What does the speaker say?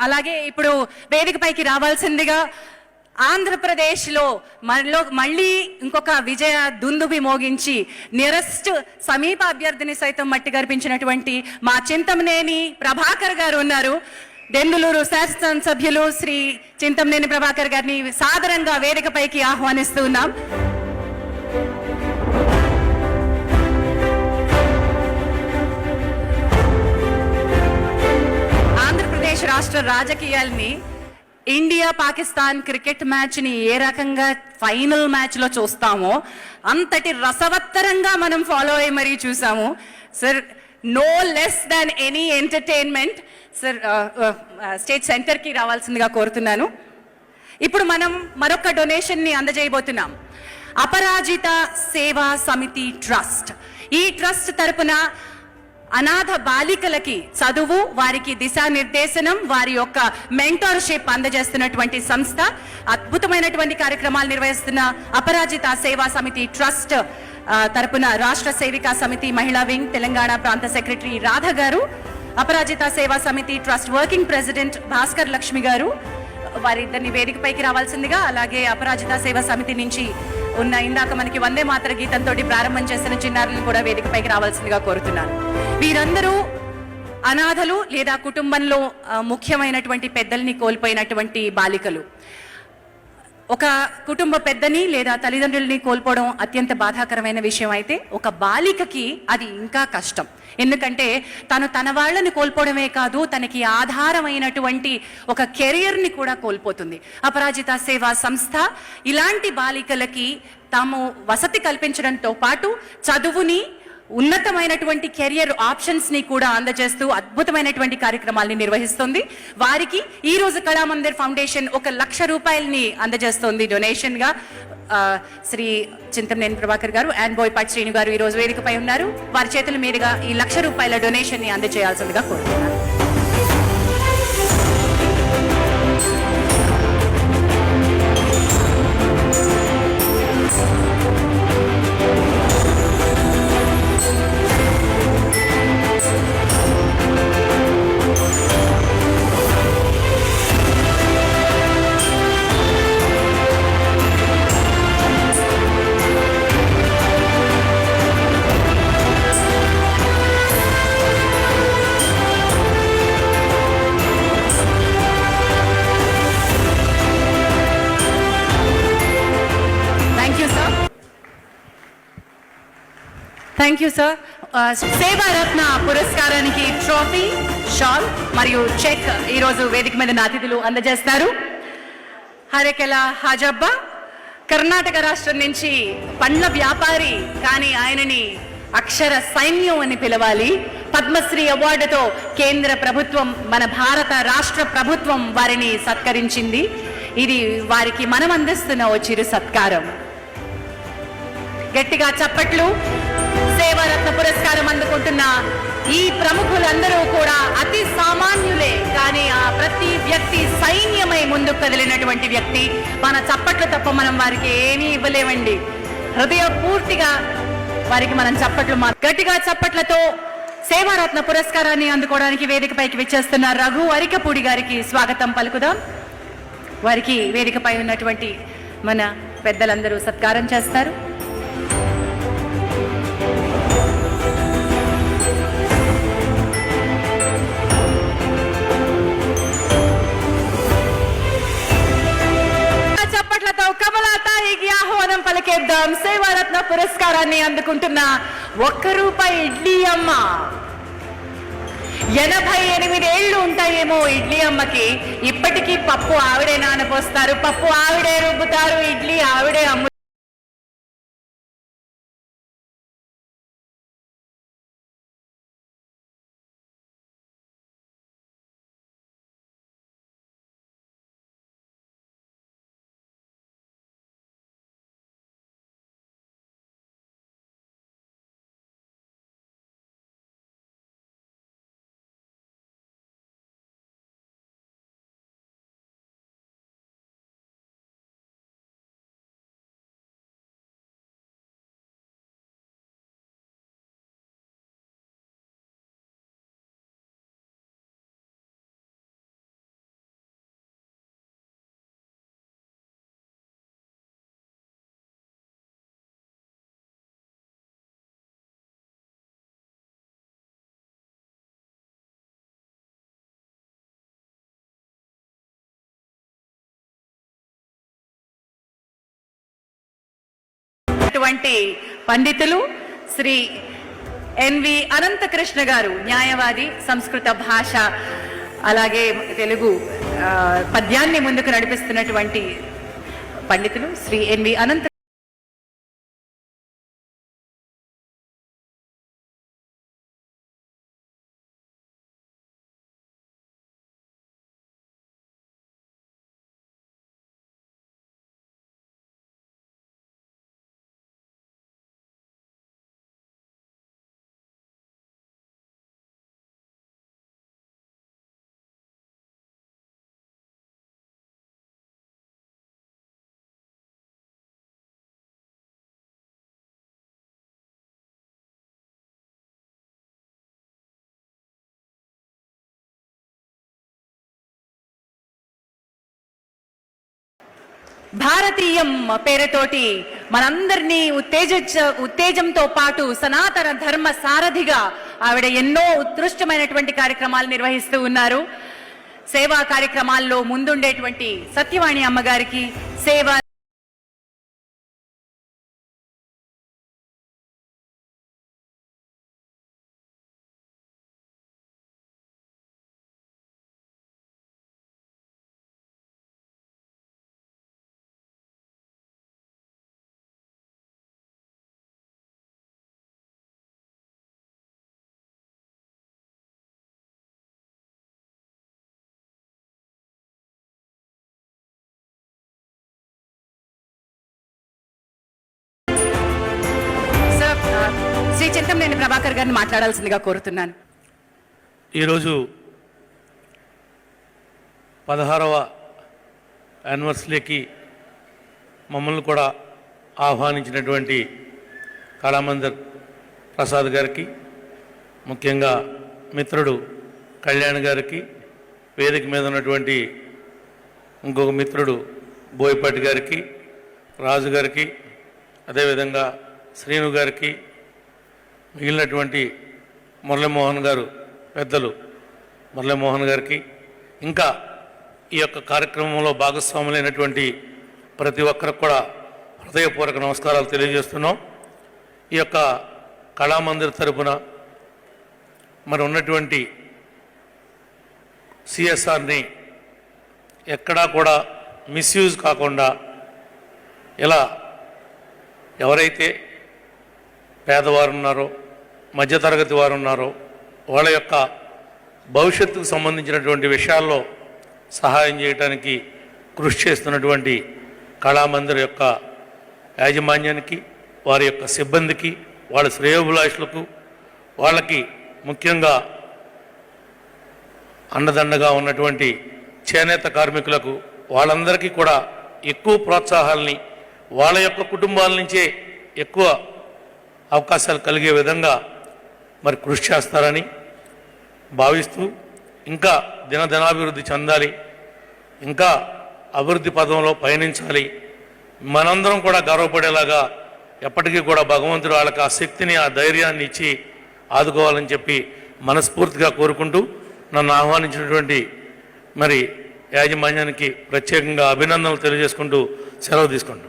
అలాగే ఇప్పుడు వేదికపైకి రావాల్సిందిగా ఆంధ్రప్రదేశ్లో మళ్ళీ ఇంకొక విజయ దుందుబి మోగించి నిరస్ట్ సమీప అభ్యర్థిని సైతం మట్టి గర్పించినటువంటి మా చింతమనేని ప్రభాకర్ గారు ఉన్నారు. దెందులూరు శాసనసభ్యులు శ్రీ చింతమనేని ప్రభాకర్ గారిని సాదరంగా వేదికపైకి ఆహ్వానిస్తూ ఉన్నాం. ఆంధ్రప్రదేశ్ రాష్ట్ర రాజకీయాల్ని ఇండియా పాకిస్తాన్ క్రికెట్ మ్యాచ్ని ఏ రకంగా ఫైనల్ మ్యాచ్లో చూస్తామో అంతటి రసవత్తరంగా మనం ఫాలో అయ్యి మరీ చూసాము. Sir, no less than any entertainment. Sir, state సెంటర్కి రావాల్సిందిగా కోరుతున్నాను. ఇప్పుడు మనం మరొక డొనేషన్ని అందజేయబోతున్నాం. అపరాజిత సేవా సమితి ట్రస్ట్. ఈ ట్రస్ట్ తరపున అనాథ బాలికలకి చదువు, వారికి దిశానిర్దేశనం, వారి యొక్క మెంటర్షిప్ అందజేస్తున్నటువంటి సంస్థ. అద్భుతమైనటువంటి కార్యక్రమాలు నిర్వహిస్తున్న అపరాజిత సేవా సమితి ట్రస్ట్ తరపున రాష్ట్ర సేవికా సమితి మహిళా వింగ్ తెలంగాణ ప్రాంత సెక్రటరీ రాధ గారు, అపరాజిత సేవా సమితి trust working president Bhaskar Lakshmi గారు వారిద్దరిని వేదికపైకి రావాల్సిందిగా, అలాగే అపరాజిత సేవా సమితి నుంచి ఉన్న ఇందాక మనకి వందే మాతర గీతంతో ప్రారంభం చేసిన చిన్నారులను కూడా వేదికపైకి రావాల్సిందిగా కోరుతున్నాను. వీరందరూ అనాథలు లేదా కుటుంబంలో ముఖ్యమైనటువంటి పెద్దల్ని కోల్పోయినటువంటి బాలికలు. ఒక కుటుంబ పెద్దని లేదా తల్లిదండ్రుల్ని కోల్పోవడం అత్యంత బాధాకరమైన విషయం. అయితే ఒక బాలికకి అది ఇంకా కష్టం. ఎందుకంటే తన వాళ్ళని కోల్పోవడమే కాదు, తనకి ఆధారమైనటువంటి ఒక కెరియర్ని కూడా కోల్పోతుంది. అపరాజిత సేవా సంస్థ ఇలాంటి బాలికలకి తాము వసతి కల్పించడంతో పాటు చదువుని, ఉన్నతమైనటువంటి కెరియర్ ఆప్షన్స్ని కూడా అందజేస్తూ అద్భుతమైనటువంటి కార్యక్రమాల్ని నిర్వహిస్తుంది. వారికి ఈ రోజు కళామందిర్ ఫౌండేషన్ 1 లక్ష రూపాయలని అందజేస్తోంది డొనేషన్గా. శ్రీ చింతమనేని ప్రభాకర్ గారు అండ్ బోయపాటి శ్రీను గారు ఈ రోజు వేదికపై ఉన్నారు. వారి చేతుల మీదుగా ఈ 1 లక్ష రూపాయల డొనేషన్ని అందజేయాల్సిందిగా కోరుతున్నారు. Thank you sir. సేవారత్న పురస్కారానికి ట్రోఫీ, షాల్ మరియు చెక్ ఈరోజు వేదిక మీద అతిథులు అందజేస్తారు. హరేకెల హాజబ్బా కర్ణాటక రాష్ట్రం నుంచి పండ్ల వ్యాపారి, కానీ ఆయనని అక్షర సైన్యం అని పిలవాలి. పద్మశ్రీ అవార్డుతో కేంద్ర ప్రభుత్వం, మన భారత రాష్ట్ర ప్రభుత్వం వారిని సత్కరించింది. ఇది వారికి మనం అందిస్తున్న ఓ చిరు సత్కారం. గట్టిగా చప్పట్లు. సేవారత్న పురస్కారం అందుకుంటున్న ఈ ప్రముఖులందరూ కూడా అతి సామాన్యులే, కానీ ఆ ప్రతి వ్యక్తి సైన్యమై ముందుకు కదిలినటువంటి వ్యక్తి. మన చప్పట్లు తప్ప మనం వారికి ఏమీ ఇవ్వలేమండి. హృదయపూర్తిగా వారికి మనం చప్పట్లు, గట్టిగా చప్పట్లతో సేవారత్న పురస్కారాన్ని అందుకోవడానికి వేదికపైకి విచ్చేస్తున్న రఘు అరికపూడి గారికి స్వాగతం పలుకుదాం. వారికి వేదికపై ఉన్నటువంటి మన పెద్దలందరూ సత్కారం చేస్తారు. ఆహ్వానం పలికేద్దాం. సేవారత్న పురస్కారాన్ని అందుకుంటున్న ₹1 ఇడ్లీ అమ్మ. 88 ఏళ్ళు ఉంటాయేమో ఇడ్లీ అమ్మకి. ఇప్పటికీ పప్పు ఆవిడే నానపోస్తారు, పప్పు ఆవిడే రుబ్బుతారు, ఇడ్లీ ఆవిడే అమ్ము అందించినటువంటి పండితులు శ్రీ ఎన్వి అనంతకృష్ణ గారు, న్యాయవాది, సంస్కృత భాష అలాగే తెలుగు పద్యాన్ని ముందుకు నడిపిస్తున్నటువంటి పండితులు శ్రీ ఎన్వి అనంత. భారతీయం పేరుతోటి మనందరినీ ఉత్తేజంతో పాటు సనాతన ధర్మ సారథిగా ఆవిడ ఎన్నో ఉత్కృష్టమైనటువంటి కార్యక్రమాలు నిర్వహిస్తూ ఉన్నారు. సేవా కార్యక్రమాల్లో ముందుండేటువంటి సత్యవాణి అమ్మగారికి సేవ శ్రీ చింతమనేని ప్రభాకర్ గారిని మాట్లాడాల్సిందిగా కోరుతున్నాను. ఈరోజు 16వ యానివర్సరీకి మమ్మల్ని కూడా ఆహ్వానించినటువంటి కళామందిర్ ప్రసాద్ గారికి, ముఖ్యంగా మిత్రుడు కళ్యాణ్ గారికి, వేదిక మీద ఉన్నటువంటి ఇంకొక మిత్రుడు బోయపాటి గారికి, రాజు గారికి, అదేవిధంగా శ్రీను గారికి, మిగిలినటువంటి మురళీమోహన్ గారు, పెద్దలు మురళీమోహన్ గారికి, ఇంకా ఈ యొక్క కార్యక్రమంలో భాగస్వాములైనటువంటి ప్రతి ఒక్కరికి కూడా హృదయపూర్వక నమస్కారాలు తెలియజేస్తున్నాం. ఈ యొక్క కళామందిర్ తరపున మరి ఉన్నటువంటి సిఎస్ఆర్ని ఎక్కడా కూడా మిస్యూజ్ కాకుండా, ఇలా ఎవరైతే పేదవారు ఉన్నారో, మధ్యతరగతి వారు ఉన్నారో వాళ్ళ యొక్క భవిష్యత్తుకు సంబంధించినటువంటి విషయాల్లో సహాయం చేయడానికి కృషి చేస్తున్నటువంటి కళామందిర్ యొక్క యాజమాన్యానికి, వారి యొక్క సిబ్బందికి, వాళ్ళ శ్రేయోభిలాషులకు, వాళ్ళకి ముఖ్యంగా అండదండగా ఉన్నటువంటి చేనేత కార్మికులకు, వాళ్ళందరికీ కూడా ఎక్కువ ప్రోత్సాహాలని వాళ్ళ యొక్క కుటుంబాల నుంచే ఎక్కువ అవకాశాలు కలిగే విధంగా మరి కృషి చేస్తారని భావిస్తూ, ఇంకా దినదినాభివృద్ధి చెందాలి, ఇంకా అభివృద్ధి పదంలో పయనించాలి, మనందరం కూడా గర్వపడేలాగా ఎప్పటికీ కూడా భగవంతుడు వాళ్ళకి ఆ శక్తిని, ఆ ధైర్యాన్ని ఇచ్చి ఆదుకోవాలని చెప్పి మనస్ఫూర్తిగా కోరుకుంటూ, నన్ను ఆహ్వానించినటువంటి మరి యాజమాన్యానికి ప్రత్యేకంగా అభినందనలు తెలియజేసుకుంటూ సెలవు తీసుకుంటాం.